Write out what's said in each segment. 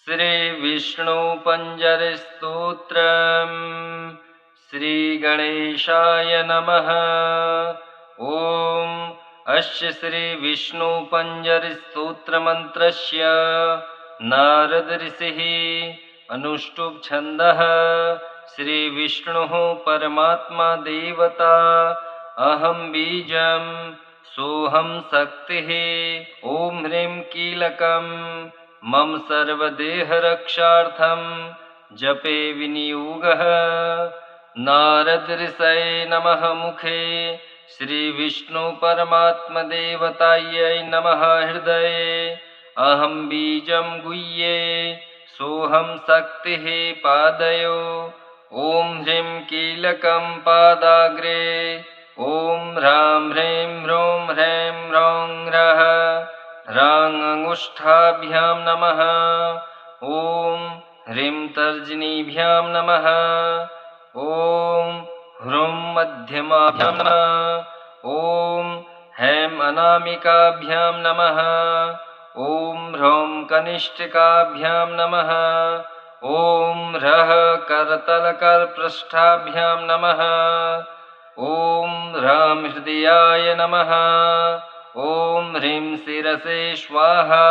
श्रीविष्णुपञ्जरस्तोत्रम्। श्रीगणेशाय नमः। ॐ अस्य श्रीविष्णुपञ्जरस्तोत्रमन्त्रस्य नारद ऋषिः अनुष्टुप् छन्दः। श्रीविष्णुः परमात्मा देवता, अहं बीजं सोऽहं शक्तिः। ॐ ह्रीं कीलकं मम सर्वदेहरक्षार्थं जपे विनियोगः। नारद ऋषये नमः मुखे, श्रीविष्णुपरमात्मदेवतायै नमः हृदये। अहं बीजं गुह्ये सोऽहं शक्तिः पादयो। ॐ ह्रीं कीलकं पादाग्रे। ॐ ह्रां ह्रीं ह्रूं ह्रैं ह्रौं ह्रः ह्रां अंगुष्ठाभ्यां नमः। ॐ ह्रीं तर्जनीभ्यां नमः। ॐ ह्रूं मध्यमाभ्यां नमः। ॐ हैं अनामिकाभ्यां नमः। ॐ ह्रौं कनिष्ठिकाभ्यां नमः। ॐ ह्रः करतलकरपृष्ठाभ्यां नमः। ॐ ह्रां हृदयाय नमः। ॐ ह्रीं शिरसे स्वाहा।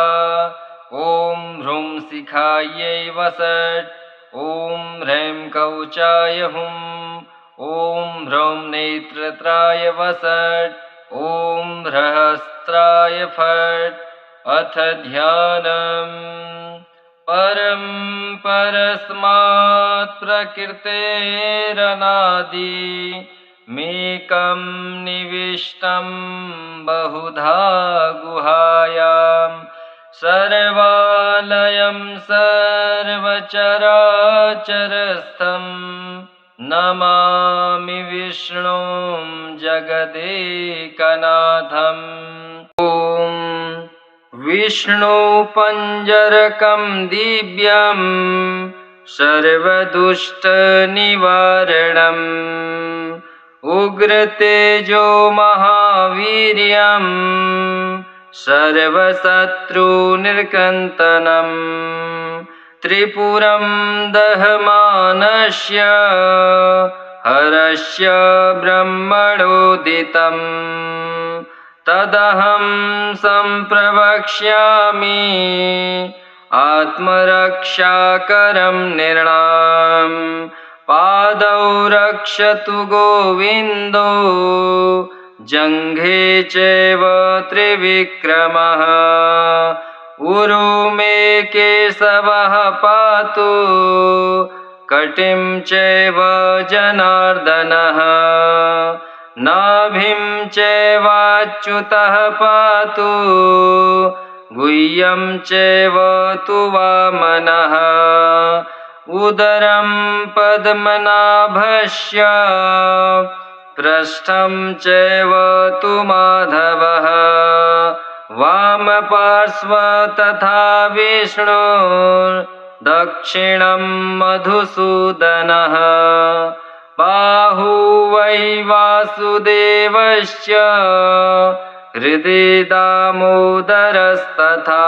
ॐ ह्रूं शिखायै वसट्। ॐ ह्रैं कवचाय हुं। ॐ ह्रौं नेत्रत्राय वसट्। ॐ ह्रस्त्राय फट्। अथ ध्यानम्। परं परस्मात् प्रकृतेरनादि मेकं निविष्टं बहुधा गुहायां। सर्वालयं सर्वचराचरस्थं नमामि विष्णुं जगदेकनाथम्। ॐ विष्णुपञ्जरकं दिव्यं सर्वदुष्टनिवारणम्। उग्रतेजो महावीर्यं सर्वशत्रुनिर्कन्तनं। त्रिपुरं दहमानस्य हरस्य ब्रह्मणोदितं। तदहं सम्प्रवक्ष्यामि आत्मरक्षाकरं नृणाम्। पादौ रक्षतु गोविन्दो, जङ्घे चैव त्रिविक्रमः। उरु मे केशवः पातु, कटिं चैव जनार्दनः। नाभिं चैवाच्युतः पातु, गुह्यं चैव तु वामनः। उदरं पद्मनाभस्य, पृष्ठं चैव तु माधवः। वामपार्श्वे तथा विष्णु, दक्षिणं मधुसूदनः। बाहु वै वासुदेवस्य, हृदि दामोदरस्तथा।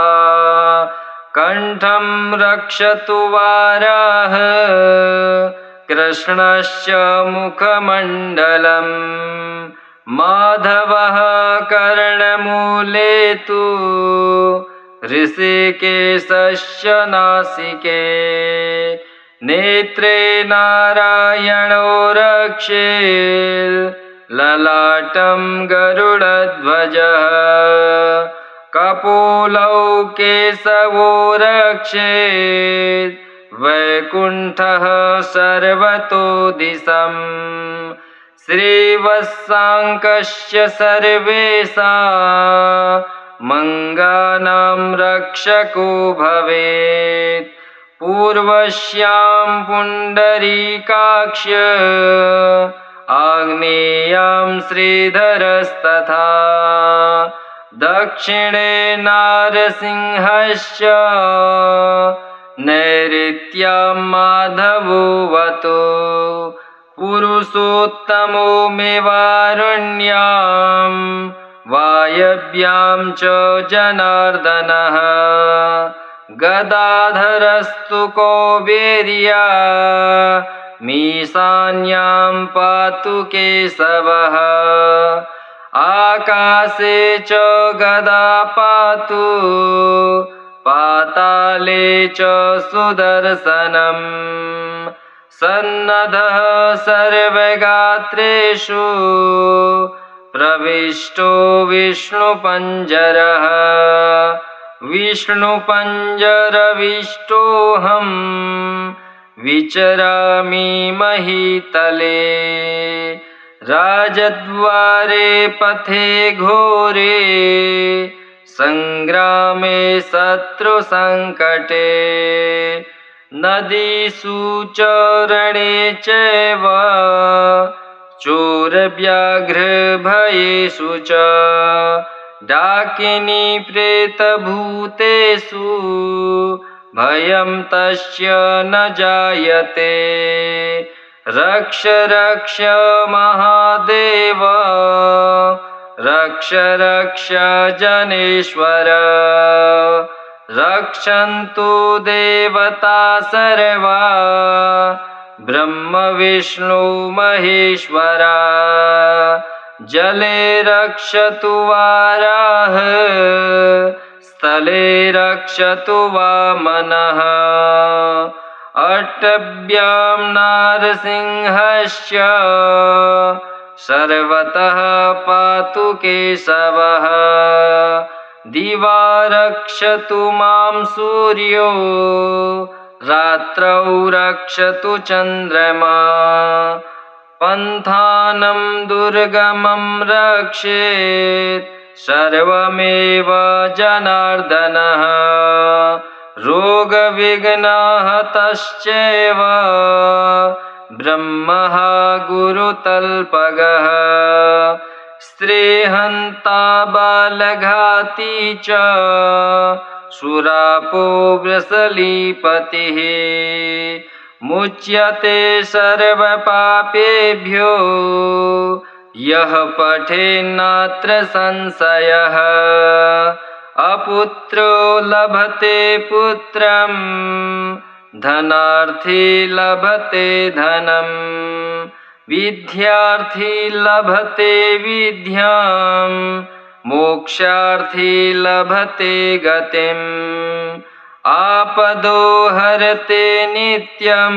कण्ठं रक्षतु वाराह, कृष्णस्य मुखमण्डलम्। माधवः कर्णमूले तु, ऋषिकेशस्य नासिके। नेत्रे नारायणो रक्षेत्, ललाटं गरुडध्वजः। कपोलौ केशवो रक्षेत्, वैकुण्ठः सर्वतो दिशम्। श्रीवत्साङ्कस्य सर्वेषां मङ्गानां रक्षको भवेत्। पूर्वस्यां पुण्डरीकाक्ष, आग्नेयां श्रीधरस्तथा। दक्षिणे नारसिंहस्य, नैऋत्यां माधवोऽवतु। पुरुषोत्तमो मे वारुण्यां, वायव्यां च जनार्दनः। गदाधरस्तु कौबेर्या मीशान्यां पातु केशवः आकाशे च गदा पातु पाताले च सुदर्शनम् सन्नद्धः सर्वगात्रेषु प्रविष्टो विष्णुपञ्जरः विष्णुपञ्जरविष्टोऽहं विचरामि महीतले राजद्वारे पथे घोरे संग्रामे शत्रुसङ्कटे नदीषु च रणे चैव चोरव्याघ्रभयेषु च डाकिनी प्रेतभूतेषु भयं तस्य न जायते रक्ष रक्ष महादेव रक्ष रक्ष जनेश्वर रक्षन्तु देवता सर्वा ब्रह्म विष्णु महेश्वरा जले रक्षतु वाराह स्थले रक्षतु वामनः अट्टभ्यां नारसिंहश्च सर्वतः पातु केशवः दिवा रक्षतु मां सूर्यो रात्रौ रक्षतु चन्द्रमा पन्थानं दुर्गमं रक्षेत् सर्वमेव जनार्दनः रोगविघ्नहतश्चैव ब्रह्मः गुरुतल्पगः स्त्रीहन्ता बालघाती च सुरापो वृषलीपतिः मुच्यते सर्वपापेभ्यो यः पठेन्नात्र संशयः अपुत्रो लभते पुत्रं धनार्थी लभते धनं विद्यार्थी लभते विद्यां मोक्षार्थी लभते गतिम् आपदो हरते नित्यं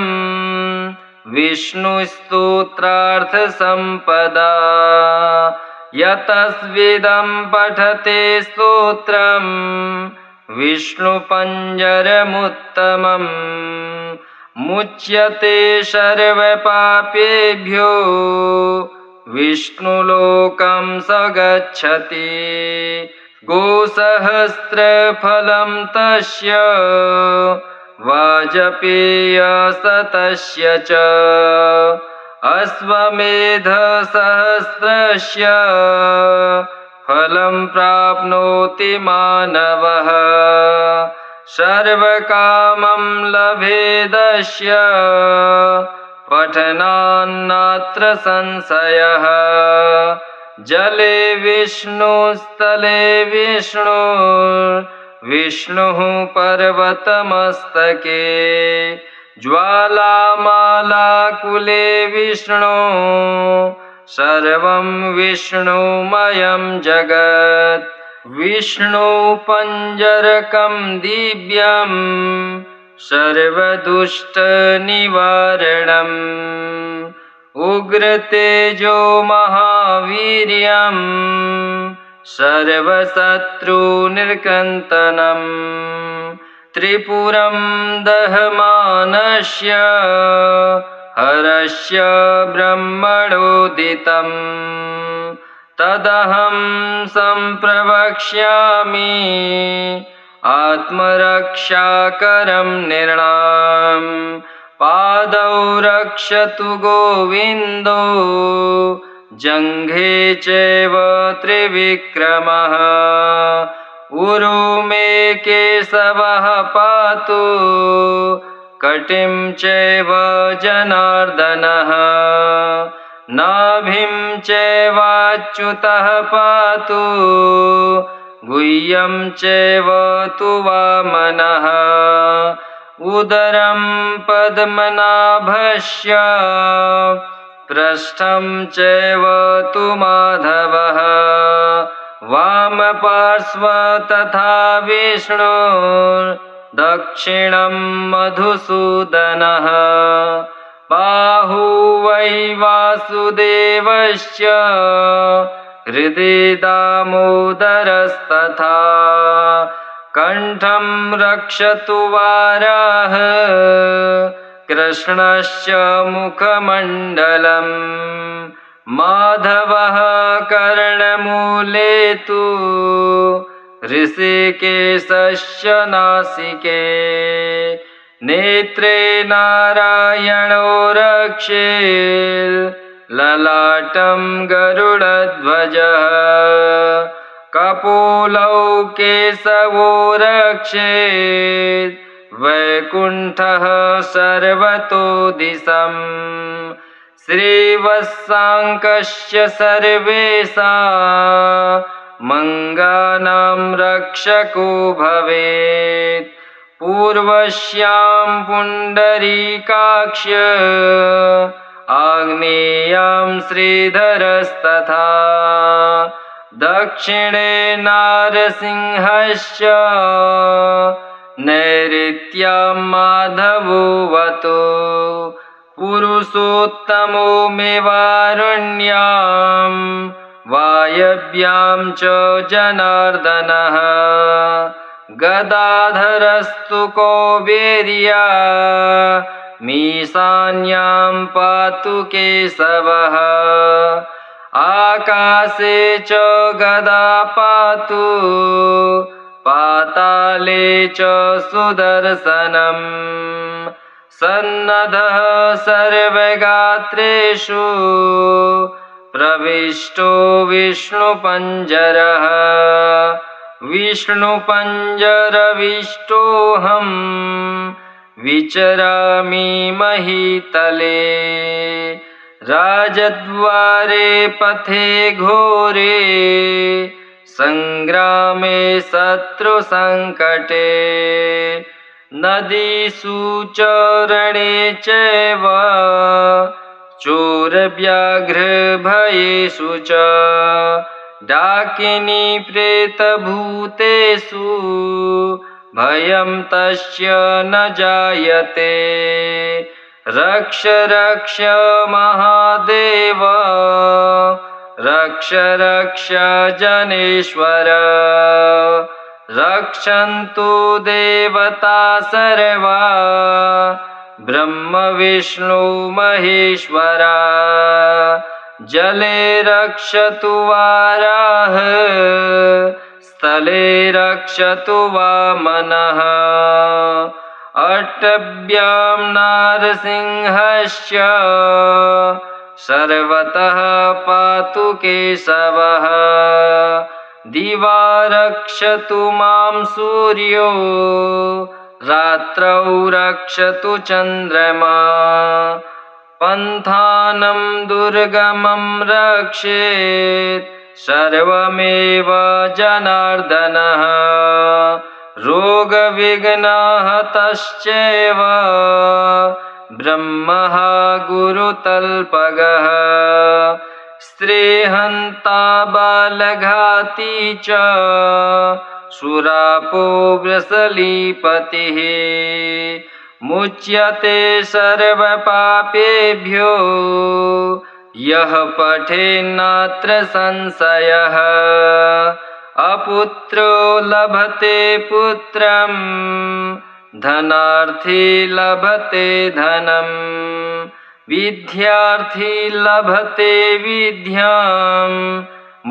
विष्णुस्तोत्रार्थसम्पदा यतस्विदं पठते स्तोत्रं विष्णुपञ्जरमुत्तमम् मुच्यते सर्वपापेभ्यो विष्णुलोकं स गच्छति गोसहस्रफलं तस्य वाजपेयशतस्य च अश्वमेधसहस्रस्य फलं प्राप्नोति मानवः सर्वकामं लभेदस्य पठनान्नात्र संशयः जले विष्णु स्थले विष्णु विष्णुः पर्वतमस्तके ज्वालामालाकुले विष्णु सर्वं विष्णुमयं जगत् विष्णु पञ्जरकं दिव्यं सर्वदुष्टनिवारणम् उग्रतेजो महावीर्यं सर्वशत्रुनिर्कन्तनम् त्रिपुरं दहमानस्य हरस्य ब्रह्मणोदितम् तदहं सम्प्रवक्ष्यामि आत्मरक्षाकरं नृणाम् पादौ रक्षतु गोविन्दो जङ्घे चैव त्रिविक्रमः उरु मे केशवः पातु कटिं चैव जनार्दनः नाभिं चैवाच्युतः पातु गुह्यं चैव तु वामनः उदरं पद्मनाभस्य पृष्ठं चैव तु माधवः वामपार्श्व तथा विष्णु दक्षिणं मधुसूदनः बाहु वै वासुदेवस्य हृदि दामोदरस्तथा कण्ठं रक्षतु वाराह कृष्णस्य मुखमण्डलम् माधवः कर्णमूले तु ऋषिकेशस्य नासिके नेत्रे नारायणो रक्षेत् ललाटं गरुडध्वजः कपोलौ केशवो रक्षेत् वैकुण्ठः सर्वतो दिशम् श्रीवत्साङ्कस्य सर्वेषां मङ्गानां रक्षको भवेत् पूर्वस्यां पुण्डरीकाक्ष आग्नेयां श्रीधरस्तथा दक्षिणे नारसिंहस्य नैऋत्यां माधवोऽवतु पुरुषोत्तमो मे वारुण्यां वायव्यां च जनार्दनः गदाधरस्तु कौबेर्या मीशान्यां पातु केशवः आकाशे च गदा पातु पाताले च सुदर्शनम् सन्नद्धः सर्वगात्रेषु प्रविष्टो विष्णुपञ्जरः विष्णुपञ्जरविष्टोऽहं विचरामि महीतले राजद्वारे पथे घोरे संग्रामे शत्रुसङ्कटे नदीषु च रणे चैव चोरव्याघ्रभयेषु च डाकिनी प्रेतभूतेषु भयं तस्य न जायते रक्ष रक्ष महादेव रक्ष रक्ष जनेश्वर रक्षन्तु देवता सर्वा ब्रह्म विष्णु महेश्वरा जले रक्षतु वाराह स्थले रक्षतु वामनः अट्टभ्यां नारसिंहस्य सर्वतः पातु केशवः दिवा रक्षतु मां सूर्यो रात्रौ रक्षतु चन्द्रमा पन्थानं दुर्गमं रक्षेत् सर्वमेव जनार्दनः रोगविघ्नहतश्चैव ब्रह्मः गुरुतल्पगः स्त्रीहन्ता बालघाती च सुरापो वृषलीपतिः मुच्यते सर्वपापेभ्यो यः पठेन्नात्र संशयः अपुत्रो लभते पुत्रं धनार्थी लभते धनं विद्यार्थी लभते विद्यां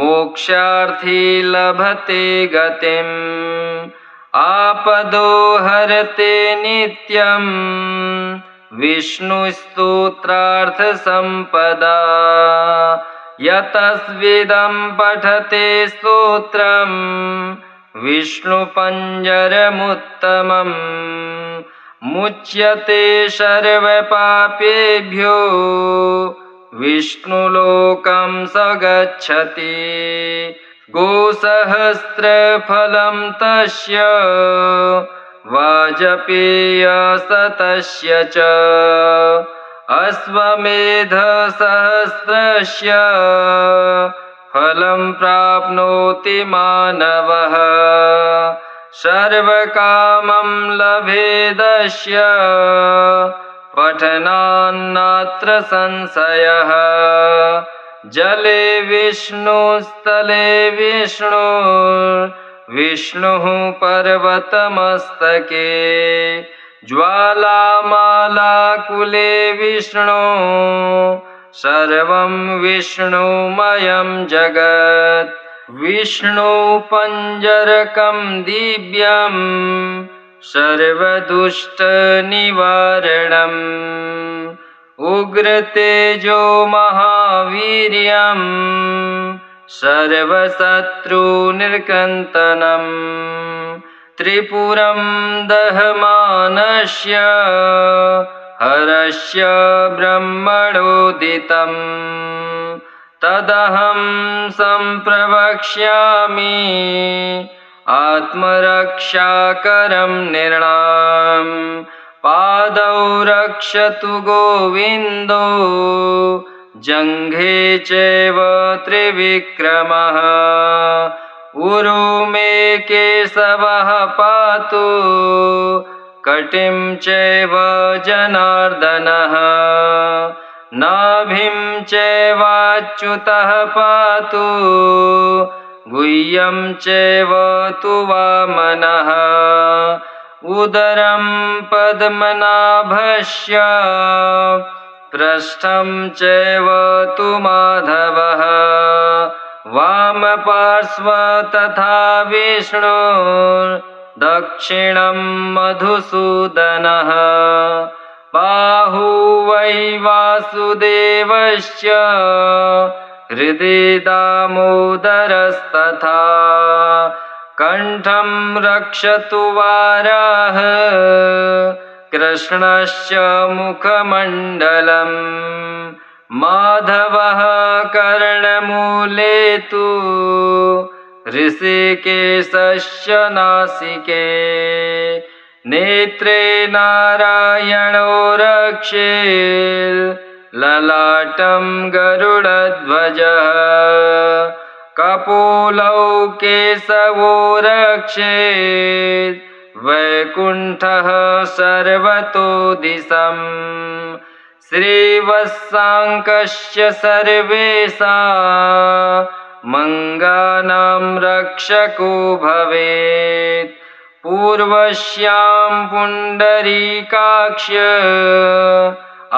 मोक्षार्थी लभते गतिम् आपदो हरते नित्यं विष्णुस्तोत्रार्थसम्पदा यतस्विदं पठते स्तोत्रं विष्णुपञ्जरमुत्तमम् मुच्यते सर्वपापेभ्यो विष्णुलोकं स गच्छति गोसहस्रफलं तस्य वाजपेयशतस्य च अश्वमेधसहस्रस्य फलं प्राप्नोति मानवः सर्वकामं लभेदस्य पठनान्नात्र संशयः जले विष्णुस्थले विष्णु विष्णुः पर्वतमस्तके ज्वालामालाकुले विष्णु सर्वं विष्णुमयं जगत् विष्णुपञ्जरकं दिव्यं सर्वदुष्टनिवारणम् उग्रतेजो महावीर्यं सर्वशत्रुनिर्कन्तनम् त्रिपुरं दहमानस्य हरस्य ब्रह्मणोदितं तदहं सम्प्रवक्ष्यामि आत्मरक्षाकरं नृणाम् पादौ रक्षतु गोविन्दो जङ्घे चैव त्रिविक्रमः उरु मे केशवः पातु कटिं चैव जनार्दनः नाभिं चैवाच्युतः पातु गुह्यं चैव तु वामनः उदरं पद्मनाभस्य पृष्ठं चैव तु माधवः वामपार्श्वे तथा विष्णु दक्षिणं मधुसूदनः बाहु वै वासुदेवस्य हृदि दामोदरस्तथा कण्ठं रक्षतु वाराह कृष्णस्य मुखमण्डलम् माधवः कर्णमूले तु ऋषिकेशस्य नासिके नेत्रे नारायणो रक्षेत् ललाटं गरुडध्वजः कपोलौ केशवो रक्षेत् वैकुण्ठः सर्वतो दिशम् श्रीवत्साङ्कस्य सर्वेषां मंगानां रक्षको भवेत् पूर्वस्यां पुण्डरीकाक्ष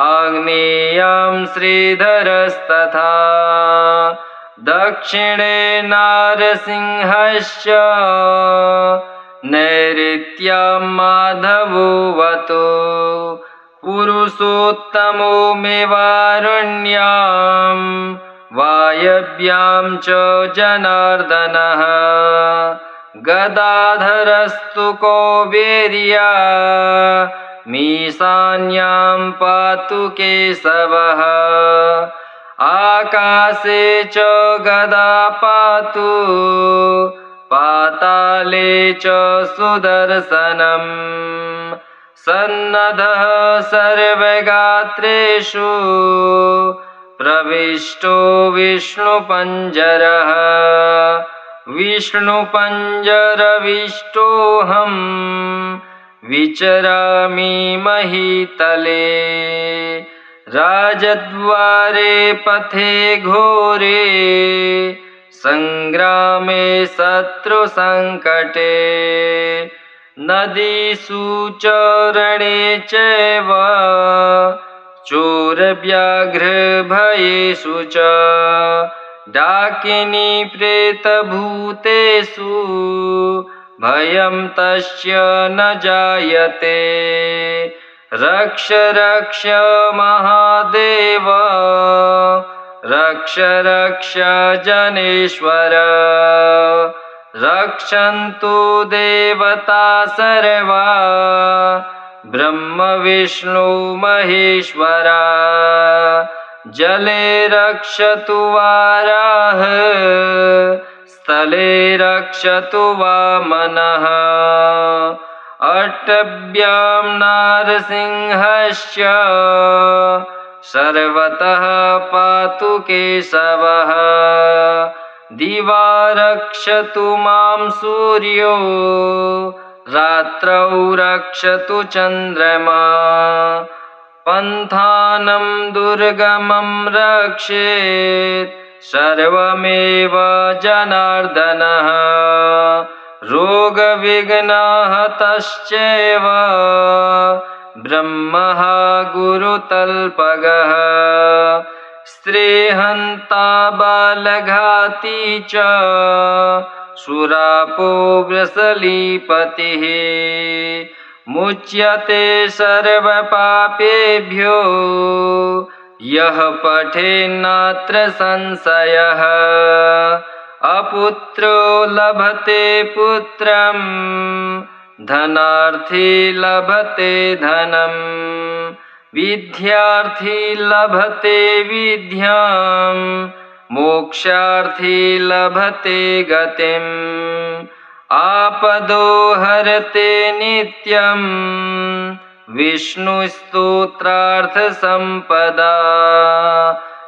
आग्नेयां श्रीधरस्तथा दक्षिणे नारसिंहस्य नैऋत्यां माधवोऽवतु पुरुषोत्तमो मेवारण्यां वायव्यां च जनार्दनः गदाधरस्तु कौबेर्या मीशान्यां पातु केशवः आकाशे च गदा पातु पाताले च सुदर्शनम् सन्नद्धः सर्वगात्रेषु प्रविष्टो विष्णुपञ्जरः विष्णुपञ्जरविष्टोऽहं विचरामि महीतले राजद्वारे पथे घोरे संग्रामे शत्रुसङ्कटे नदीषु च रणे चैव चोरव्याघ्रभयेषु च डाकिनी प्रेतभूतेषु भयं तस्य न जायते रक्ष रक्ष महादेव रक्ष रक्ष जनेश्वर रक्षन्तु देवता सर्वा ब्रह्म विष्णु महेश्वरा जले रक्षतु वाराह स्थले रक्षतु वामनः अट्टभ्यां नारसिंहश्च सर्वतः पातु केशवः दिवा रक्षतु मां सूर्यो रात्रौ रक्षतु चन्द्रमा पन्थानं दुर्गमं रक्षेत् सर्वमेव जनार्दनः रोगविघ्नहतश्चैव ब्रह्मः गुरुतल्पगः स्त्रीहन्ता बालघाती च शूरापो वृषलीपतिः मुच्यते सर्वपापेभ्यो यः पठेन्नात्र संशयः अपुत्रो लभते पुत्रं धनार्थी लभते धनं विद्यार्थी लभते विद्यां मोक्षार्थी लभते गतिम् आपदो हरते नित्यं विष्णुस्तोत्रार्थसम्पदा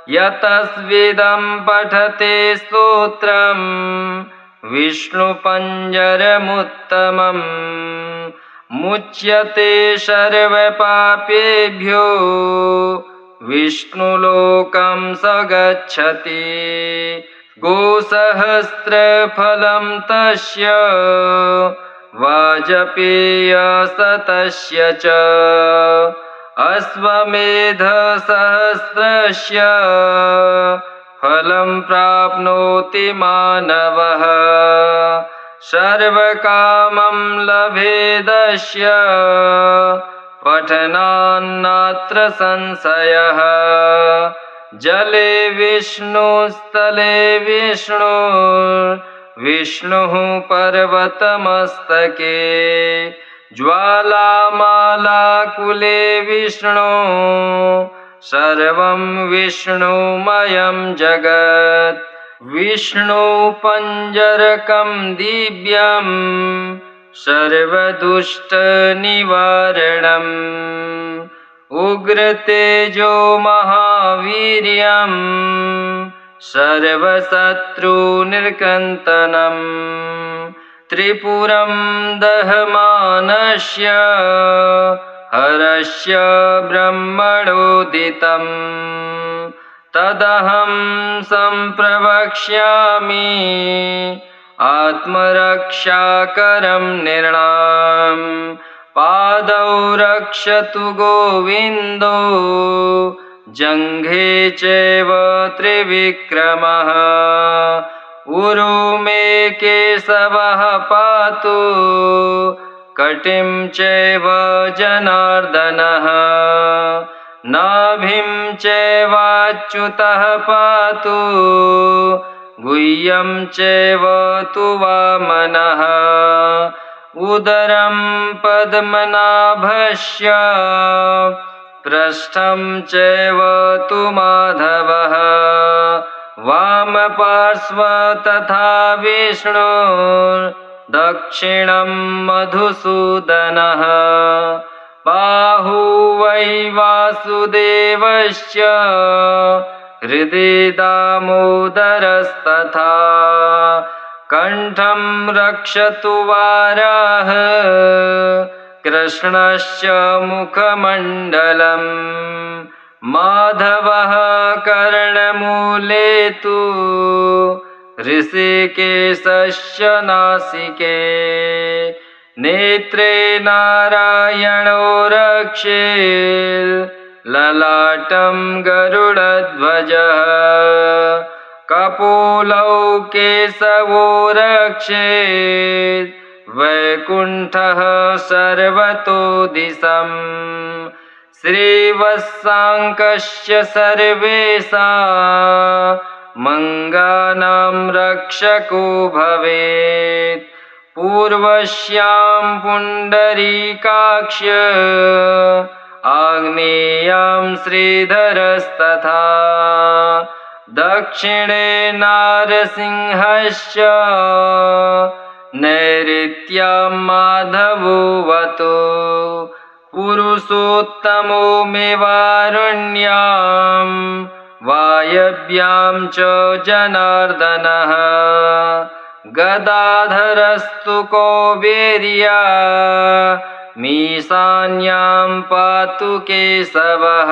यतस्विदं पठते स्तोत्रं विष्णुपञ्जरमुत्तमम् मुच्यते सर्वपापेभ्यो विष्णुलोकं स गच्छति गोसहस्रफलं तस्य वाजपेयशतस्य च अश्वमेधसहस्रस्य फलं प्राप्नोति मानवः सर्वकामं लभेदस्य पठनान्नात्र संशयः जले विष्णु स्थले विष्णु विष्णुः पर्वतमस्तके ज्वालामालाकुले विष्णु सर्वं विष्णुमयं जगत् विष्णु पञ्जरकं दिव्यं सर्वदुष्टनिवारणम् उग्रतेजो महावीर्यं सर्वशत्रुनिर्कन्तनं त्रिपुरं दहमानस्य हरस्य ब्रह्मणोदितं तदहं सम्प्रवक्ष्यामि आत्मरक्षाकरं नृणाम् पादौ रक्षतु गोविन्दो जङ्घे चैव त्रिविक्रमः उरु मे केशवः पातु कटिं चैव जनार्दनः नाभिं चैवाच्युतः पातु गुह्यं चैव तु वामनः उदरं पद्मनाभस्य पृष्ठं चैव तु माधवः वामपार्श्व तथा विष्णु दक्षिणं मधुसूदनः बाहु वै वासुदेवश्च हृदि दामोदरस्तथा कण्ठं रक्षतु वाराह कृष्णश्च मुखमण्डलम् माधवः कर्णमूले तु ऋषिकेशस्य नासिके नेत्रे नारायणो रक्षेत् ललाटं गरुडध्वजः कपोलौ केशवो रक्षेत् वैकुण्ठः सर्वतो दिशम् श्रीवत्साङ्कस्य सर्वेषां मङ्गानां रक्षको भवेत् पूर्वस्यां पुण्डरीकाक्ष आग्नेयां श्रीधरस्तथा दक्षिणे नारसिंहश्च नैऋत्यां माधवोऽवतु पुरुषोत्तमो मेवारण्यां वायव्यां च जनार्दनः गदाधरस्तु कौबेर्या मीशान्यां पातु केशवः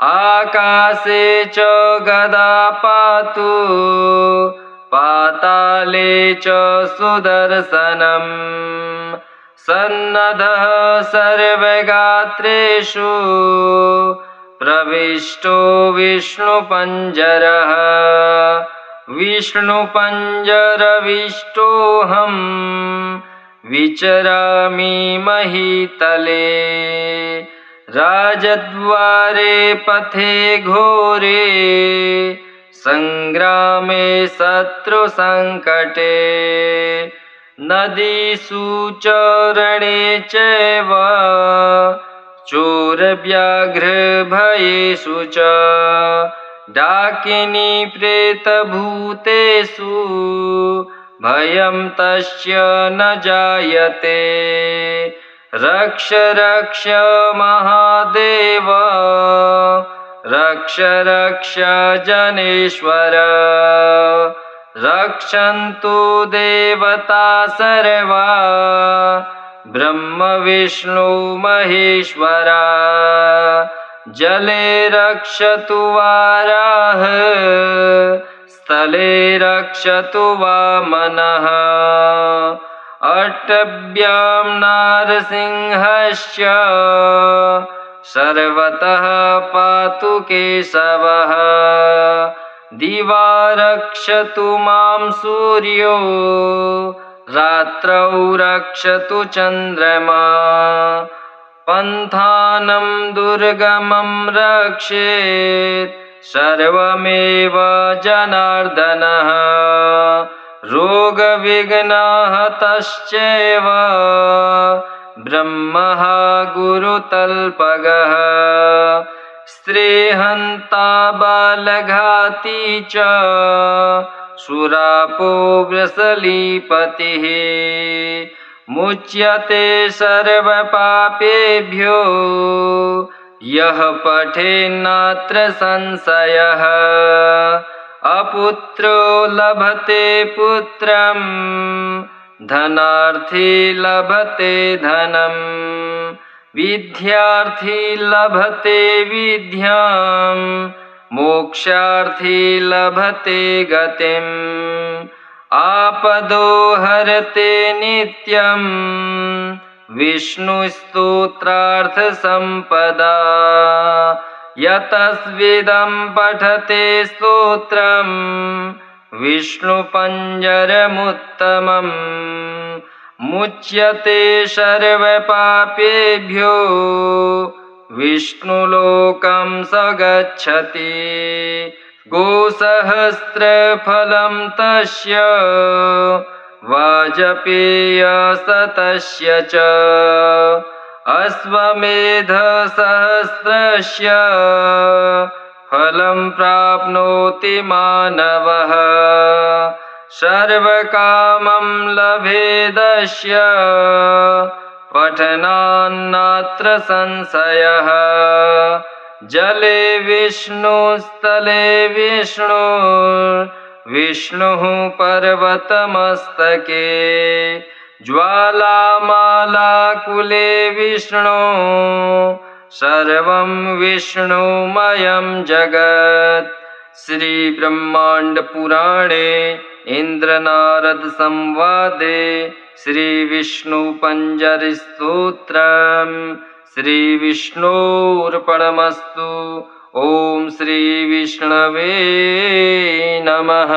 आकाशे च गदा पातु पाताले च सुदर्शनम् सन्नद्धः सर्वगात्रेषु प्रविष्टो विष्णुपञ्जरः विष्णुपञ्जरविष्टोऽहं विचरामि महीतले राजद्वारे पथे घोरे संग्रामे शत्रुसङ्कटे नदीषु च रणे चैव चोरव्याघ्रभयेषु च डाकिनी प्रेतभूतेषु भयं तस्य न जायते रक्ष रक्ष महादेव रक्ष रक्ष जनेश्वर रक्षन्तु देवता सर्वा ब्रह्म विष्णु महेश्वरा जले रक्षतु वाराह स्थले रक्षतु वामनः अट्टभ्यां नारसिंहश्च सर्वतः पातु केशवः दिवा रक्षतु मां सूर्यो रात्रौ रक्षतु चन्द्रमा पन्थानं दुर्गमं रक्षेत् सर्वमेव जनार्दनः रोगविघ्नहतश्चैव ब्रह्मः गुरुतल्पगः स्त्रीहन्ता बालघाती च सुरापो वृषलीपतिः मुच्यते सर्वपापेभ्यो यः पठेन्नात्र संशयः अपुत्रो लभते पुत्रं धनार्थी लभते धनं विद्यार्थी लभते विद्यां मोक्षार्थी लभते गतिम् आपदो हरते नित्यं विष्णुस्तोत्रार्थसम्पदा यतस्विदं पठते स्तोत्रं विष्णुपञ्जरमुत्तमम् मुच्यते सर्वपापेभ्यो विष्णुलोकं स गच्छति गोसहस्रफलं तस्य वाजपेयशतस्य च अश्वमेधसहस्रस्य फलं प्राप्नोति मानवः सर्वकामं लभेदस्य पठनान्नात्र संशयः जले विष्णु स्थले विष्णु विष्णुः पर्वतमस्तके ज्वालामालाकुले विष्णु सर्वं विष्णुमयं जगत् श्री ब्रह्मांड पुराणे इंद्रनारद संवादे श्री विष्णु पंजर स्तोत्रम् श्री विष्णोर्पणमस्तु। ओम श्री विष्णवे नमः।